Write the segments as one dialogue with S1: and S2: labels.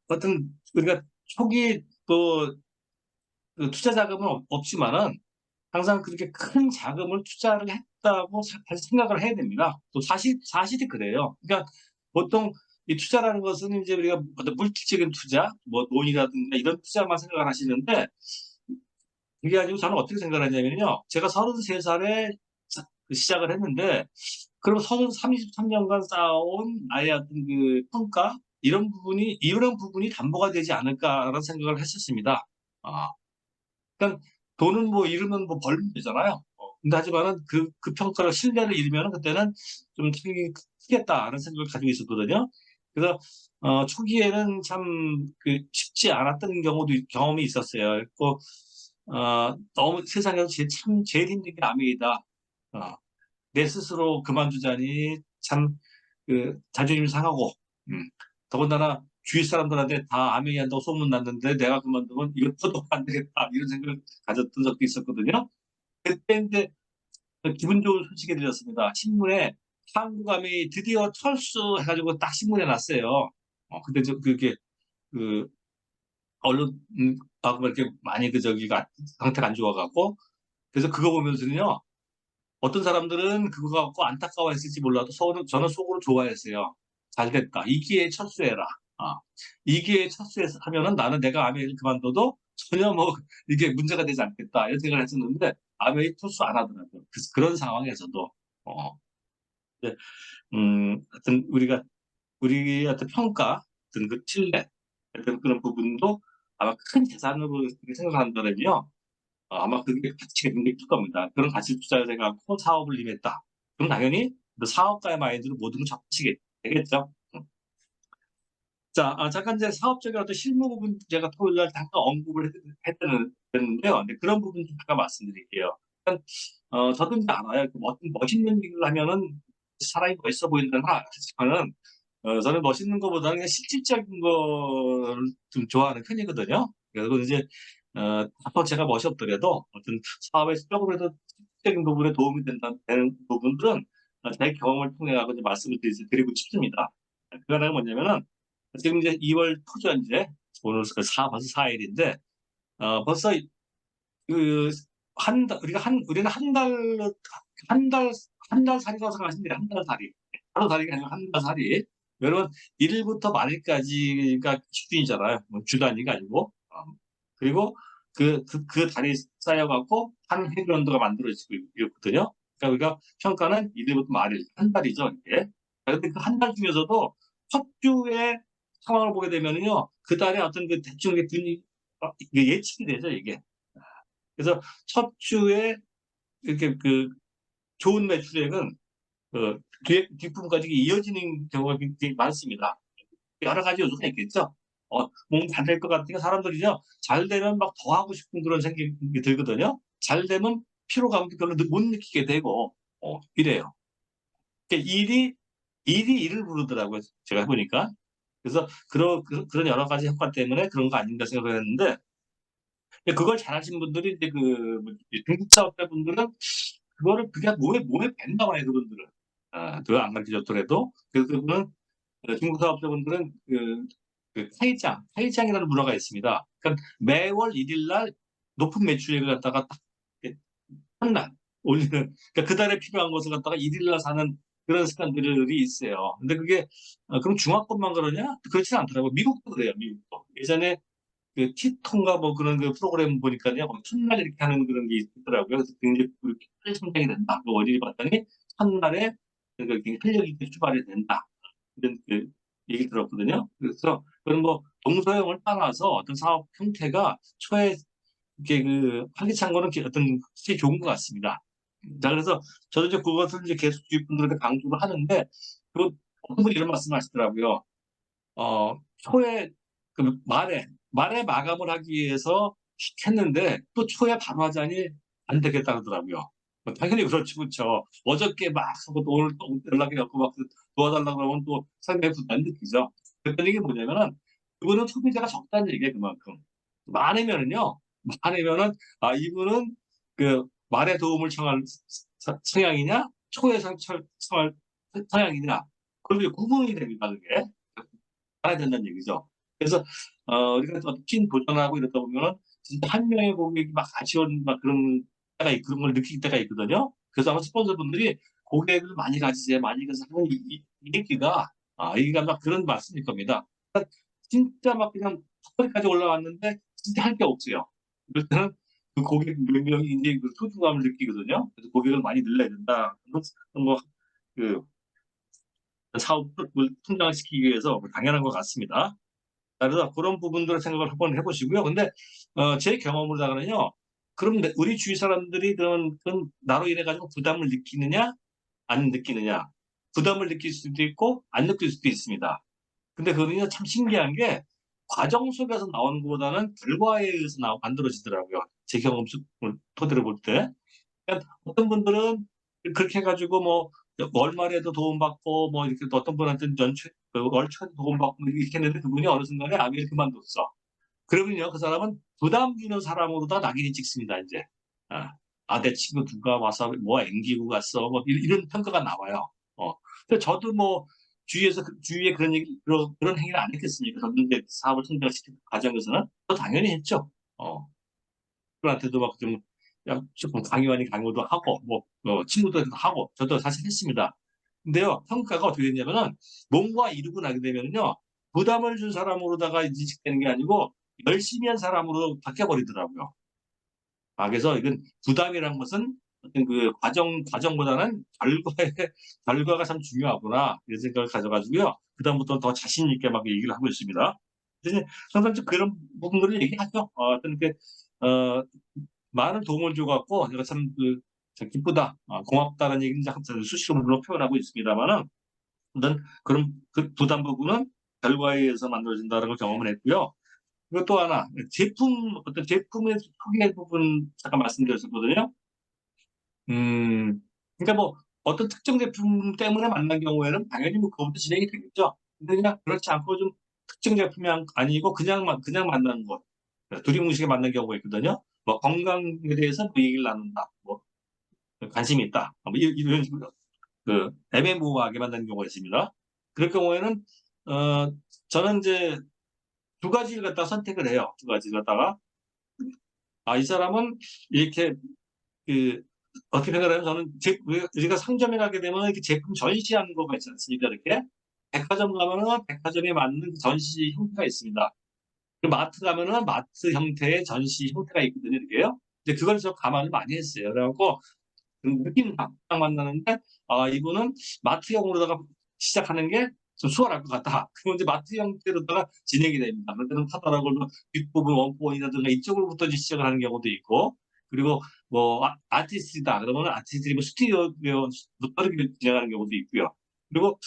S1: 어떤 우리가 초기 그 투자 자금은 없지만은 항상 그렇게 큰 자금을 투자를 했다고 다시 생각을 해야 됩니다. 또 사실이 그래요. 그러니까 보통 이 투자라는 것은 이제 우리가 어떤 물질적인 투자, 뭐 돈이라든가 이런 투자만 생각을 하시는데 그게 아니고 저는 어떻게 생각을 하냐면요. 제가 33 살에 시작을 했는데 그럼 33년간 쌓아온 나의 어떤 그 평가 이런 부분이 담보가 되지 않을까라는 생각을 했었습니다. 아. 그러니까 돈은 뭐 잃으면 뭐 벌면 되잖아요. 근데 하지만은 그 평가를 신뢰를 잃으면은 그때는 좀 책임이 크겠다는 생각을 가지고 있었거든요. 그래서 초기에는 참 쉽지 않았던 경험이 있었어요. 또 너무 세상에서 제일 힘든 게 아메이다. 어 내 스스로 그만두자니 참 자존심이 상하고 음 더군다나 주위 사람들한테 다 아멘이 한다고 소문났는데 내가 그만두면 '이것도 안 되겠다.' 이런 생각을 가졌던 적도 있었거든요. 그때 인제 기분 좋은 소식이 들렸습니다. 신문에 한국 아멘이 드디어 철수해 가지고 딱 신문에 났어요. 근데 그게 그 언론 하고 이렇게 많이 상태가 안 좋아 갖고 그래서 그거 보면서는요 어떤 사람들은 그거 갖고 안타까워했을지 몰라도 저는 속으로 좋아했어요. '잘 됐다. 이 기회에 철수해라.' 아. 이 기회에 하면은 나는 내가 아메이를 그만둬도 전혀 뭐 이게 문제가 되지 않겠다 이런 생각을 했었는데 아메이 철수 안 하더라고요. 그래서 그런 상황에서도 어 이제 하여튼 우리의 어떤 평가 어떤 그 신뢰 어떤 그런 부분도 아마 큰 자산으로 그렇게 생각한다면요. 아마 그게 가치가 굉장히 클 겁니다. 그런 가치 투자를 해 갖고 사업을 임했다. 그럼 당연히 그 사업가의 마인드로 모든 걸 접으시게 되겠죠. 자, 잠깐 이제 사업적인 어떤 실무 부분 제가 토요일 날 잠깐 언급을 했는데요. 근데 그런 부분 좀 잠깐 말씀드릴게요. 일단 저도 인제 알아요. 그 어떤 멋있는 일을 하면은 사람이 멋있어 보인다나 하지만은 저는 멋있는 거보다는 그냥 실질적인 거를 좀 좋아하는 편이거든요. 그래서 이제 다소 제가 멋이 없더라도 어떤 사업에서 쪼금이라도 실질적인 부분에 도움이 되는 부분들은 제 경험을 통해 갖고 이제 말씀을 드리고 싶습니다. 그 하나가 뭐냐면은 지금 이제 2월 초죠 인제. 오늘 벌써 4 일인데 벌써 그 우리는 한 달 살이라고 생각하시면 돼요. 한 달 살이. 하루 살이가 아니고 한 달 살이. 왜냐면 1 일부터 만 일까지가 기준이잖아요. 뭐 주 단위가 아니고. 그리고 그 달이 쌓여 갖고 한 해외 연도가 만들어지고 이렇거든요. 그러니까 우리가 평가는 1 일부터 만 일, 한 달이죠 이게. 근데 그 한 달 중에서도 첫 주의 상황을 보게 되면은요. 그달의 어떤 대충 이게 이게 예측이 되죠 이게. 그래서 첫 주에 이렇게 좋은 매출액은 뒤에 뒷부분까지 이어지는 경우가 굉장히 많습니다. 여러 가지 요소가 있겠죠. 뭔가 잘 될 것 같으니까 사람들이요. 잘 되면 막 더 하고 싶은 그런 생각이 들거든요. 잘 되면 피로감도 별로 못 느끼게 되고 이래요. 그러니까 일이 일을 부르더라고요 제가 해 보니까. 그래서 그런 여러 가지 효과 때문에 그런 거 아닌가 생각을 했는데 근데 그걸 잘하시는 분들이 이제 뭐지 중국 사업자분들은 그게 몸에 밴나 봐요 그분들은. 그거 안 가르쳐 줬더라도. 그래서 그분은 중국 사업자분들은 타이장이라는 문화가 있습니다. 그러니까 매월 1 일 날 높은 매출액을 갖다가 딱 이렇게 첫날 올리는 그러니까 그달에 필요한 것을 갖다가 1일 날 사는 그런 습관들이 있어요. 근데 그게 그럼 중화권만 그러냐? 그렇지는 않더라고요. 미국도 그래요, 미국도. 예전에 티톤가 뭐 그런 프로그램 보니까요. 첫날 이렇게 하는 그런 게 있더라고요. 그래서 굉장히 그렇게 빨리 성장이 된다. 그 원인을 봤더니 첫날에 굉장히 활력 있게 출발이 된다. 이런 얘기 들었거든요. 그래서 그런 뭐 동서양을 떠나서 어떤 사업 형태가 초에 이렇게 활기찬 거는 어떤 확실히 좋은 것 같습니다. 자 그래서 저도 이제 그것을 이제 계속 주위 분들한테 강조를 하는데 어떤 분이 이런 말씀을 하시더라고요. 초에 말에 마감을 하기 위해서 했는데 또 초에 바로 하자니 안 되겠다 그러더라고요. 당연히 그렇죠. 그쵸. 어저께 막 하고 또 오늘 또 연락해 갖고 막 도와달라고 그러면 또 상당히 부담 느끼죠. 그랬더니 이게 뭐냐면은 그분은 소비자가 적다는 얘기예요 그만큼. 많으면은요. 많으면은 이분은 말에 도움을 청할 성향이냐 초에 청할 성향이냐 그게 구분이 됩니다 그게. 알아야 된다는 얘기죠. 그래서 우리가 어떤 팀 도전하고 이러다 보면은 진짜 한 명의 고객이 막 아쉬운 막 그런 걸 느낄 때가 있거든요. 그래서 아마 스폰서분들이 "고객을 많이 가지세요. 많이 가지세요." 하는 이 얘기가 얘기가 막 그런 말씀일 겁니다. 그러니까 진짜 막 그냥 턱걸이까지 올라왔는데 진짜 할 게 없어요. 그럴 때는 그 고객 몇 명이 인제 그 소중함을 느끼거든요. 그래서 고객을 많이 늘려야 된다. 그런 거 그 사업을 성장시키기 위해서 당연한 것 같습니다. 그래서 그런 부분들을 생각을 한번 해 보시고요. 근데 제 경험으로다가는요. 그럼 우리 주위 사람들이 그런 나로 인해 가지고 부담을 느끼느냐 안 느끼느냐. 부담을 느낄 수도 있고 안 느낄 수도 있습니다. 근데 그거는요 참 신기한 게 과정 속에서 나오는 것보다는 결과에 의해서 만들어지더라고요. 제 경험 토대로 볼 때. 그러니까 어떤 분들은 그렇게 해 가지고 뭐 월말에도 도움받고 뭐 이렇게 또 어떤 분한테는 월초에도 도움받고 이렇게 했는데 그분이 어느 순간에 일을 그만뒀어. 그러면요 그 사람은 부담 주는 사람으로다 낙인이 찍습니다 인제. 아. 내 친구 누가 와서 뭐 앵기고 갔어." 뭐 이런 평가가 나와요. 어. 근데 저도 뭐 주위에 그런 행위를 안 했겠습니까? 저도 인제 사업을 성장시키는 과정에서는 당연히 했죠. 어. 친구한테도 막 좀 그냥 조금 강요 아닌 강요도 하고 뭐 친구들한테도 하고 저도 사실 했습니다. 근데요 평가가 어떻게 됐냐면은 뭔가 이루고 나게 되면은요 부담을 준 사람으로다가 인식되는 게 아니고 열심히 한 사람으로 바뀌어 버리더라고요. 그래서 이건 부담이란 것은 어떤 그 과정보다는 결과의 결과가 참 중요하구나 이런 생각을 가져 가지고요. 그다음부터는 더 자신 있게 막 얘기를 하고 있습니다. 대신에 항상 좀 그런 부분들을 얘기하죠. 어떤 그 어 많은 도움을 줘 갖고 내가 참 참 기쁘다. 고맙다는 얘기는 이제 항상 수식어로 물론 표현하고 있습니다마는 어떤 그런 그 부담 부분은 결과에 의해서 만들어진다는 걸 경험을 했고요. 그리고 또 하나 어떤 제품의 소개 부분 잠깐 말씀드렸었거든요. 음 그러니까 뭐 어떤 특정 제품 때문에 만난 경우에는 당연히 뭐 그것부터 진행이 되겠죠. 근데 그냥 그렇지 않고 좀 특정 제품이 아니고 그냥 만나는 것. 두리뭉실하게 만난 경우가 있거든요. 뭐 건강에 대해서 뭐 얘기를 나눈다. 뭐 관심이 있다. 뭐 이런 식으로 애매모호하게 만나는 경우가 있습니다. 그럴 경우에는 어 저는 인제 두 가지를 갖다가 선택을 해요. 두 가지를 갖다가. 이 사람은 이렇게 그 어떻게 생각하냐면 저는 우리가 상점에 가게 되면 이렇게 제품 전시하는 거가 있지 않습니까 이렇게. 백화점 가면은 백화점에 맞는 그 전시 형태가 있습니다. 그 마트 가면은 마트 형태의 전시 형태가 있거든요 이게요. 이제 그걸 저 감안을 많이 했어요. 그래 갖고 느낌 딱 만나는데 이거는 마트형으로다가 시작하는 게 좀 수월할 것 같다. 그러면 이제 마트 형태로다가 진행이 됩니다. 그럴 때는 카탈로그를 뒷부분 원본이라든가 이쪽으로부터 이제 시작을 하는 경우도 있고 그리고 뭐 아티스트다 그러면은 아티스트리 뭐 스튜디오부터 이렇게 진행하는 경우도 있고요. 그리고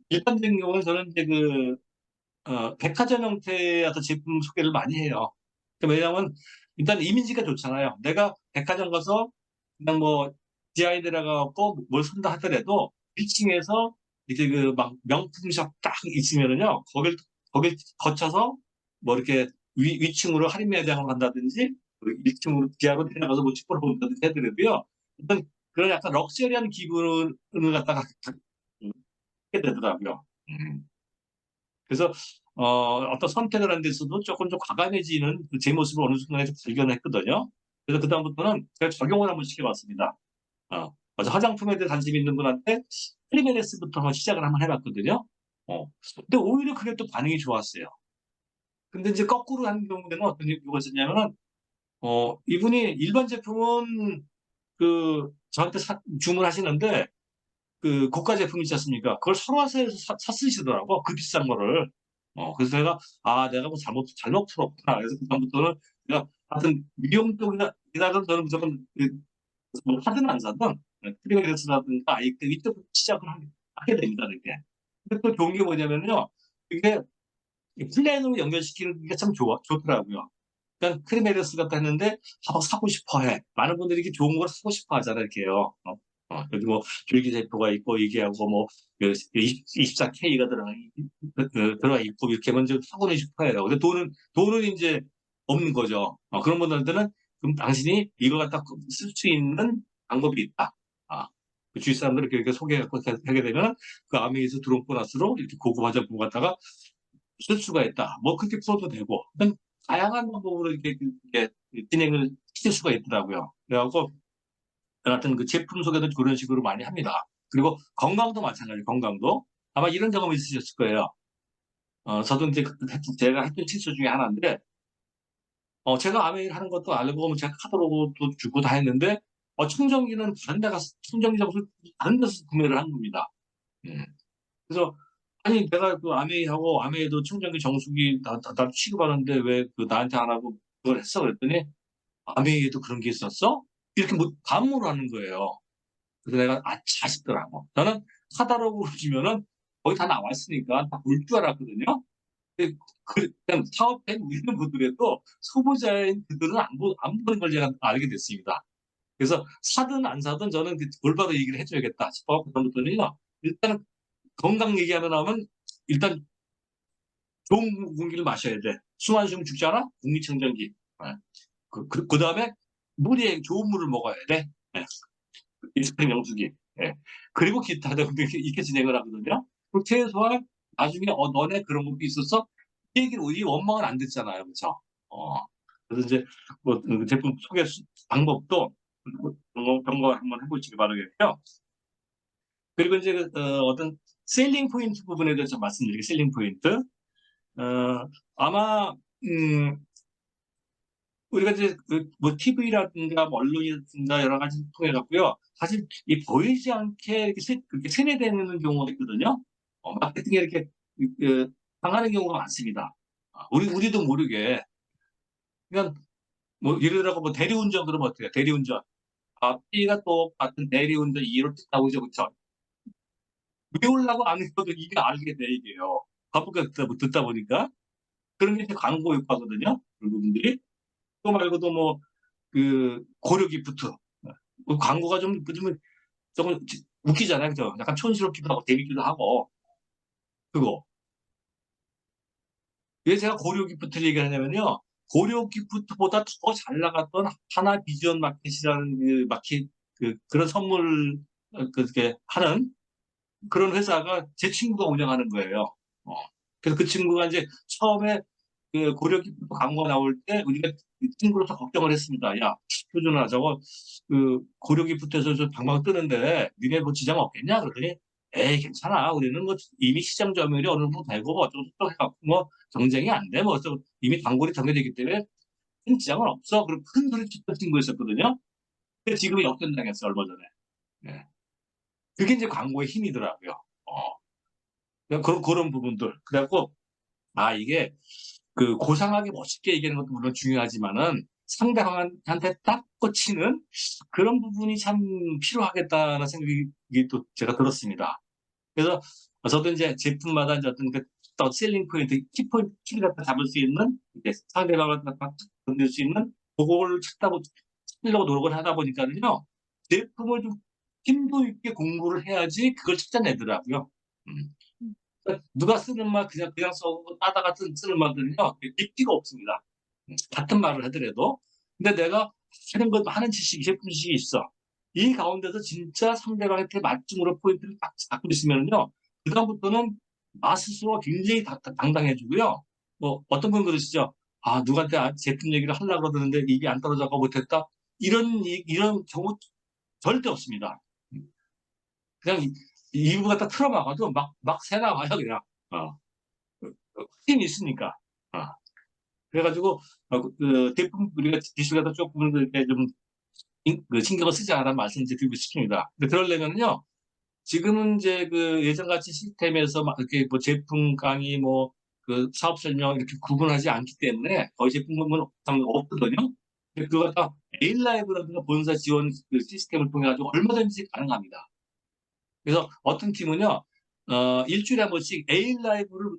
S1: 일반적인 경우는 저는 이제 백화점 형태의 어떤 제품 소개를 많이 해요. 왜냐하면 일단 이미지가 좋잖아요. 내가 백화점 가서 그냥 뭐 지하에 들어가 갖고 뭘 산다 하더라도 1 층에서 이제 막 명품샵 딱 있으면은요. 거길 거쳐서 뭐 이렇게 위층으로 할인 매장을 간다든지 1 층으로 지하로 내려가서 뭐 축구를 본다든지 하더라도요. 그런 약간 럭셔리한 기분을 갖다가 음 하게 되더라고요. 음. 그래서 어떤 선택을 하는 데 있어도 쪼끔 좀 과감해지는 제 모습을 어느 순간에 좀 발견했거든요. 그래서 그다음부터는 제가 적용을 한번 시켜 봤습니다. 그래서 화장품에 대해 관심 있는 분한테 프리메레스부터 시작을 한번 해 봤거든요. 근데 오히려 그게 또 반응이 좋았어요. 근데 이제 거꾸로 하는 경우에는 어떤 경우가 있었냐면은 이분이 일반 제품은 저한테 주문하시는데 고가 제품 있지 않습니까? 그걸 설화사에서 쓰시더라고, 그 비싼 거를. 그래서 제가 '아 내가 뭐 잘못 풀었구나.' 그래서 그다음부터는 내가 하여튼 미용 쪽이나 이라면 저는 무조건 뭐 사든 안 사든 프리랜서라든가 이쪽부터 시작을 하게 됩니다, 이렇게. 근데 또 좋은 게 뭐냐면요. 이게 이 플랜으로 연결시키는 게 참 좋더라고요. 그러니까 크리메리스 같다 했는데 사고 싶어 해. 많은 분들이 이렇게 좋은 걸 사고 싶어 하잖아요, 이렇게요. 여기 뭐 줄기세포가 있고 이게 하고 뭐 24K가 들어가 있고 이렇게 먼저 사고는 싶어 해요. 근데 돈은 인제 없는 거죠. 그런 분들한테는 그럼 당신이 이걸 갖다 쓸 수 있는 방법이 있다. 아. 그 주위 사람들을 이렇게 소개해 갖고 하게 되면은 그 아메이에서 드론 보너스로 이렇게 고급 화장품 갖다가 쓸 수가 있다. 뭐 그렇게 풀어도 되고 그런 다양한 방법으로 이렇게 진행을 시킬 수가 있더라고요. 그래 갖고 여하튼 그 제품 소개도 그런 식으로 많이 합니다. 그리고 건강도 마찬가지예요, 건강도. 아마 이런 경험 있으셨을 거예요. 저도 인제 제가 했던 실수 중에 하나인데 제가 아메이를 하는 것도 알고 제가 카탈로그도 주고 다 했는데 충전기는 다른 데 가서 충전기 장소를 다른 데서 구매를 한 겁니다. 예. 그래서 아니 내가 그 아메이하고 아메이도 충전기 정수기 나 취급하는데 왜 그 나한테 안 하고 그걸 했어? 그랬더니 "아메이에도 그런 게 있었어?" 이렇게 뭐 반문을 하는 거예요. 그래서 내가 '아차.' 싶더라고. 저는 카탈로그로 주면은 거의 다 나와 있으니까 다 볼 줄 알았거든요. 근데 그냥 사업행 이런 분들에도 소비자인 그들은 안 보는 걸 제가 알게 됐습니다. 그래서 사든 안 사든 저는 올바로 얘기를 해 줘야겠다 싶어 갖고 그다음부터는요. 일단은 건강 얘기하다 나오면 일단 좋은 공기를 마셔야 돼. 숨 안 쉬면 죽잖아? 공기청정기. 예. 그다음에 물이 좋은 물을 먹어야 돼. 예. 일상 영수기. 예. 그리고 기타 등등 이렇게 진행을 하거든요. 그럼 최소한 나중에 너네 그런 것도 있었어?" 이 얘기를 이 원망을 안 듣잖아요. 그쵸? 그래서 인제 뭐 제품 소개 방법도 점검 한번 해 보시기 바라겠고요. 그리고 인제 어떤 셀링 포인트 부분에 대해서 말씀드릴게요, 셀링 포인트. 아마 음 우리가 이제 뭐 TV라든가 뭐 언론이라든가 여러 가지 통해 갖고요. 사실 이 보이지 않게 이렇게 그렇게 세뇌되는 경우가 있거든요. 마케팅에 이렇게 당하는 경우가 많습니다. 우리도 모르게 그냥 뭐 예를 들어 뭐 대리운전 그러면 어때요? 대리운전. B가 똑같은 대리운전 2로 나오죠. 그쵸? 외우려고 안 해도 이게 알게 돼 이게요. 바쁘게 듣다 보니까. 그런 게 이제 광고 효과거든요, 그런 부분들이. 그거 말고도 뭐 고려 기프트. 광고가 좀 요즘은 조금 웃기잖아요. 그죠? 약간 촌스럽기도 하고 재밌기도 하고 그거. 왜 제가 고려 기프트를 얘기하냐면요. 고려 기프트보다 더 잘 나갔던 하나 비전 마켓이라는 마켓 그런 선물 그렇게 하는 그런 회사가 제 친구가 운영하는 거예요. 어. 그래서 그 친구가 인제 처음에 고려 기프트 광고가 나올 때 우리가 친구로서 걱정을 했습니다. "야 효준아 저거 고려 기프트에서 저 방방 뜨는데 니네 뭐 지장 없겠냐?" 그랬더니 "에이 괜찮아. 우리는 뭐 이미 시장 점유율이 어느 정도 되고 뭐 어쩌고저쩌고 해 갖고 뭐 경쟁이 안 돼. 뭐 어쩌고 이미 단골이 정해져 있기 때문에 큰 지장은 없어." 그리고 큰 소리 치던 친구였었거든요. 근데 지금은 역전당했어요 얼마 전에. 예. 그게 인제 광고의 힘이더라고요. 그냥 그런 부분들. 그래 갖고 이게 고상하게 멋있게 얘기하는 것도 물론 중요하지만은 상대방한테 딱 꽂히는 그런 부분이 참 필요하겠다는 생각이 또 제가 들었습니다. 그래서 저도 인제 제품마다 인제 어떤 셀링 포인트, 키를 갖다 잡을 수 있는 이렇게 상대방을 갖다 건들 수 있는 고거를 찾으려고 노력을 하다 보니까는요. 제품을 좀 심도 있게 공부를 해야지 그걸 찾아내더라고요. 음. 누가 쓰는 말 그냥 써고 따다가 쓰는 말들은요. 깊이가 없습니다. 같은 말을 하더라도. 근데 내가 하는 지식이 제품 지식이 있어. 이 가운데서 진짜 상대방한테 맞춤으로 포인트를 딱 잡고 있으면은요. 그다음부터는 나 스스로가 굉장히 당당해지고요. 뭐 어떤 분 그러시죠. 누구한테 제품 얘기를 하려고 그러는데 입이 안 떨어져서 못했다." 이런 경우 절대 없습니다. 그냥 입을 갖다 틀어 막아도 막 새 나와요 그냥. 어. 확신이 있으니까. 어. 그래 가지고 제품 우리가 기술에다 쪼끔 이렇게 좀 신경을 쓰지 않으라는 말씀 이제 드리고 싶습니다. 근데 그러려면요. 지금은 이제 예전같이 시스템에서 막 이렇게 뭐 제품 강의 뭐 사업 설명 이렇게 구분하지 않기 때문에 거의 제품 구분은 없거든요. 근데 그걸 다 메인 라이브라든가 본사 지원 시스템을 통해 가지고 얼마든지 가능합니다. 그래서 어떤 팀은요. 주일에 한 번씩 메인 라이브를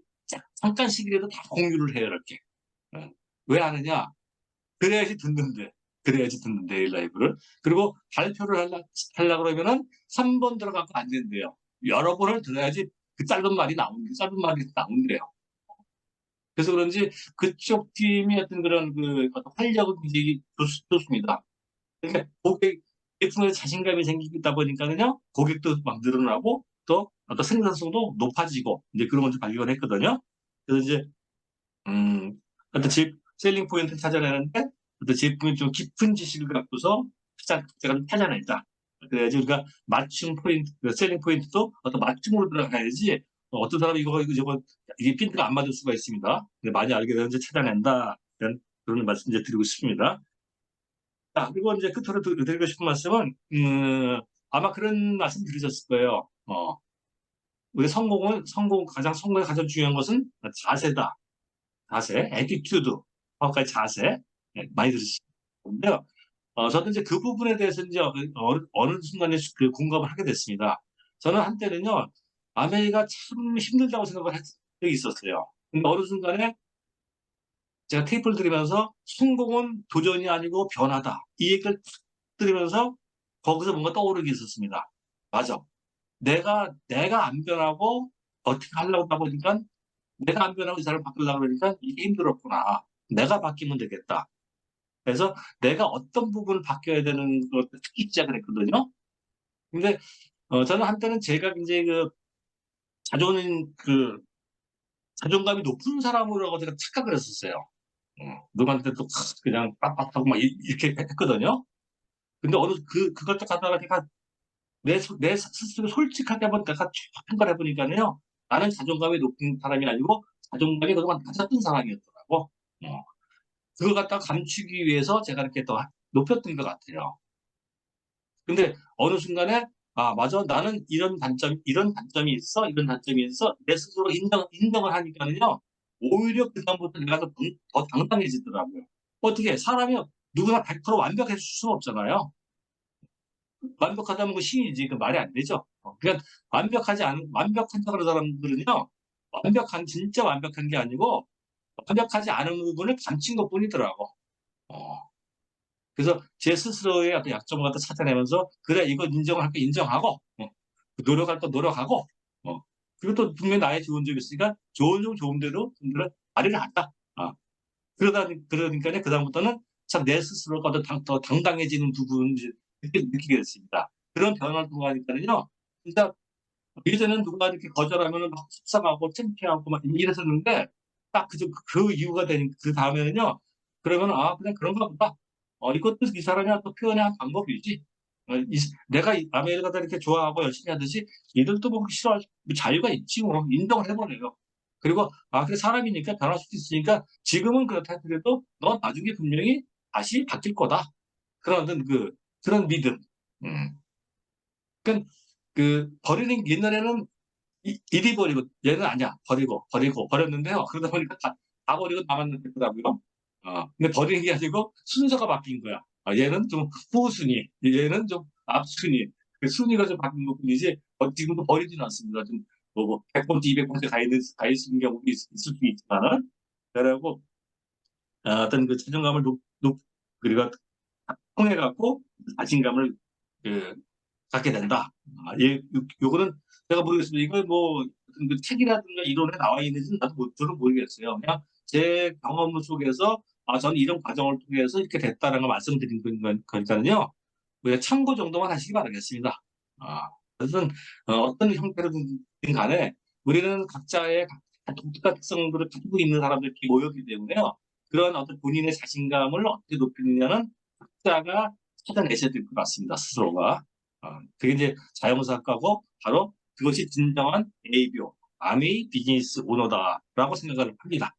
S1: 잠깐씩이라도 다 공유를 해요 이렇게. 예. 왜 하느냐? 그래야지 듣는데. 그래야지 듣는데 이 라이브를. 그리고 발표를 하려 그러면은 3번 들어가고 안 된대요. 여러 번을 들어야지 짧은 말이 나온대요. 그래서 그런지 그쪽 팀이 어떤 그런 어떤 활력은 굉장히 좋습니다. 그러니까 제품에 자신감이 생기다 보니까는요. 고객도 막 늘어나고 또 어떤 생산성도 높아지고 인제 그런 걸 좀 발견했거든요. 그래서 이제 어떤 셀링 포인트를 찾아내는데 어떤 제품이 좀 깊은 지식을 갖고서 제가 좀 찾아낸다. 그래야지 우리가 맞춤 포인트, 셀링 포인트도 어떤 맞춤으로 들어가야지 어떤 사람이 이거 저거 이게 핀트가 안 맞을 수가 있습니다. 많이 알게 되면 이제 찾아낸다. 그런 말씀 이제 드리고 싶습니다. 자, 그리고 이제 끝으로 드리고 싶은 말씀은 아마 그런 말씀 들으셨을 거예요. 우리 가장 성공에 가장 중요한 것은 자세다. 자세, 애티튜드, 정확하게 자세, 많이 들으실 건데요. 저도 이제 그 부분에 대해서 이제 어느 순간에 공감을 하게 됐습니다. 저는 한때는요, 아메리가 참 힘들다고 생각을 한 적이 있었어요. 근데 어느 순간에 제가 테이프를 들으면서 성공은 도전이 아니고 변화다. 이 얘기를 탁 들으면서 거기서 뭔가 떠오르게 있었습니다. 맞아. 내가 안 변하고 어떻게 하려고 하다 보니까 내가 안 변하고 이 사람을 바꾸려고 그러니까 이게 힘들었구나. 내가 바뀌면 되겠다. 그래서 내가 어떤 부분을 바뀌어야 되는 것을 찾기 시작을 했거든요. 근데 저는 한때는 제가 굉장히 자존 그 자존감이 높은 사람으로라고 제가 착각을 했었어요. 누구한테도 그냥 빳빳하고 막 이렇게 했거든요. 근데 그것도 갖다가 제가 내 스스로 솔직하게 한번 내가 쭉 평가를 해보니까요. 나는 자존감이 높은 사람이 아니고 자존감이 그동안 낮았던 사람이었더라고. 어. 그걸 갖다가 감추기 위해서 제가 이렇게 더 높였던 것 같아요. 근데 어느 순간에 '아 맞아. 나는 이런 단점이 있어. 이런 단점이 있어.' 내 스스로 인정을 하니까는요. 오히려 그다음부터 내가 더 당당해지더라고요. 어떻게 사람이 누구나 100% 완벽해질 수는 없잖아요. 완벽하다면 그 신이지. 그 말이 안 되죠. 그러니까 완벽하다 그런 사람들은요. 진짜 완벽한 게 아니고 완벽하지 않은 부분을 감춘 것뿐이더라고. 어. 그래서 제 스스로의 어떤 약점을 갖다 찾아내면서 '그래 이거 인정을 할 거 인정하고 노력할 거 노력하고 그리고 또 분명히 나의 좋은 점이 있으니까 좋은 점 좋은 대로 발휘를 한다.' 그러니까요 그다음부터는 참 내 스스로가 더 당당해지는 부분을 느끼게 됐습니다. 그런 변화를 통하니까는요. 진짜 예전에는 누가 이렇게 거절하면은 막 속상하고 창피하고 막 이랬었는데 딱 그 이유가 되니 그다음에는요. 그러면 '아 그냥 그런가 보다. 이것도 이 사람이 또 표현의 한 방법이지. 내가 남의 갖다 이렇게 좋아하고 열심히 하듯이 얘들도 뭐 싫어할 자유가 있지 뭐.' 인정을 해 버려요. 그리고 '아 그래 사람이니까 변할 수도 있으니까 지금은 그렇다 하더라도 넌 나중에 분명히 다시 바뀔 거다.' 그런 어떤 그런 믿음. 음. 그러니까 버리는 옛날에는 이리 버리고 얘는 아니야. 버렸는데요. 그러다 보니까 다 버리고 나만 됐더라고요. 근데 버리는 게 아니고 순서가 바뀐 거야. 얘는 좀 후순위, 얘는 좀 앞순위. 그 순위가 좀 바뀐 것뿐이지 지금도 버리지는 않습니다. 좀 뭐 100 번째, 200 번째 가 있는 경우도 있을 수 있지만은. 그래 갖고 어떤 자존감을 그리고 통해 갖고 자신감을 그 갖게 된다. 요거는 제가 모르겠습니다. 이걸 뭐 어떤 책이라든가 이론에 나와 있는지는 저는 모르겠어요. 그냥 제 경험 속에서 저는 이런 과정을 통해서 이렇게 됐다라는 걸 말씀드린 거니까는요. 우리가 참고 정도만 하시기 바라겠습니다. 아 그것은 어떤 형태로든 간에 우리는 각자의 독특한 특성들을 가지고 있는 사람들끼리 모였기 때문에요. 그런 어떤 본인의 자신감을 어떻게 높이느냐는 각자가 찾아내셔야 될 것 같습니다, 스스로가. 그게 이제 자영사학과고 바로 그것이 진정한 ABO, 아메이 비즈니스 오너다라고 생각을 합니다.